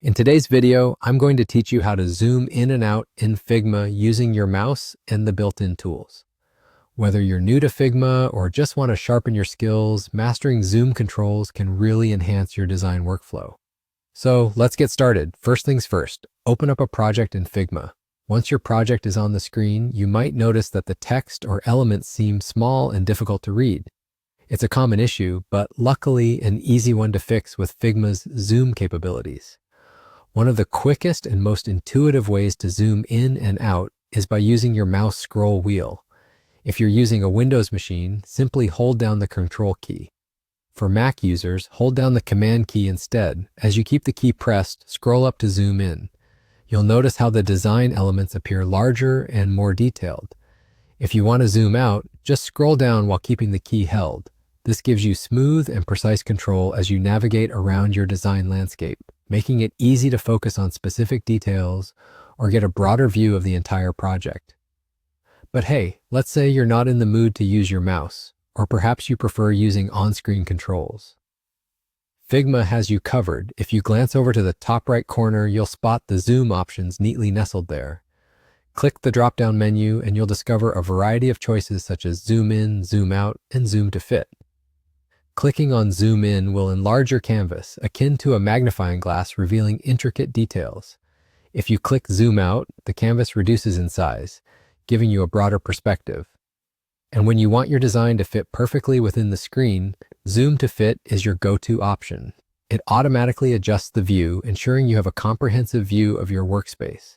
In today's video, I'm going to teach you how to zoom in and out in Figma using your mouse and the built-in tools. Whether you're new to Figma or just want to sharpen your skills, mastering zoom controls can really enhance your design workflow. So let's get started. First things first, open up a project in Figma. Once your project is on the screen, you might notice that the text or elements seem small and difficult to read. It's a common issue, but luckily an easy one to fix with Figma's zoom capabilities. One of the quickest and most intuitive ways to zoom in and out is by using your mouse scroll wheel. If you're using a Windows machine, simply hold down the Control key. For Mac users, hold down the Command key instead. As you keep the key pressed, scroll up to zoom in. You'll notice how the design elements appear larger and more detailed. If you want to zoom out, just scroll down while keeping the key held. This gives you smooth and precise control as you navigate around your design landscape, making it easy to focus on specific details or get a broader view of the entire project. But hey, let's say you're not in the mood to use your mouse, or perhaps you prefer using on-screen controls. Figma has you covered. If you glance over to the top right corner, you'll spot the zoom options neatly nestled there. Click the drop-down menu and you'll discover a variety of choices such as zoom in, zoom out, and zoom to fit. Clicking on zoom in will enlarge your canvas, akin to a magnifying glass revealing intricate details. If you click zoom out, the canvas reduces in size, giving you a broader perspective. And when you want your design to fit perfectly within the screen, zoom to fit is your go-to option. It automatically adjusts the view, ensuring you have a comprehensive view of your workspace.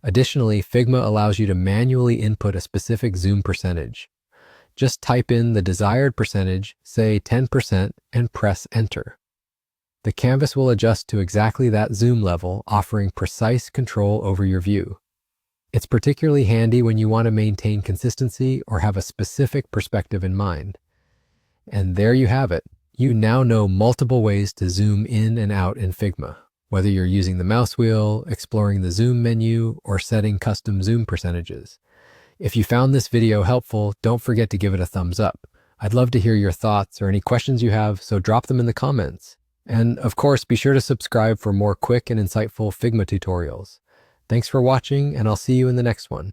Additionally, Figma allows you to manually input a specific zoom percentage. Just type in the desired percentage, say 10%, and press enter. The canvas will adjust to exactly that zoom level, offering precise control over your view. It's particularly handy when you want to maintain consistency or have a specific perspective in mind. And there you have it. You now know multiple ways to zoom in and out in Figma, whether you're using the mouse wheel, exploring the zoom menu, or setting custom zoom percentages. If you found this video helpful, don't forget to give it a thumbs up. I'd love to hear your thoughts or any questions you have, so drop them in the comments. And of course, be sure to subscribe for more quick and insightful Figma tutorials. Thanks for watching, and I'll see you in the next one.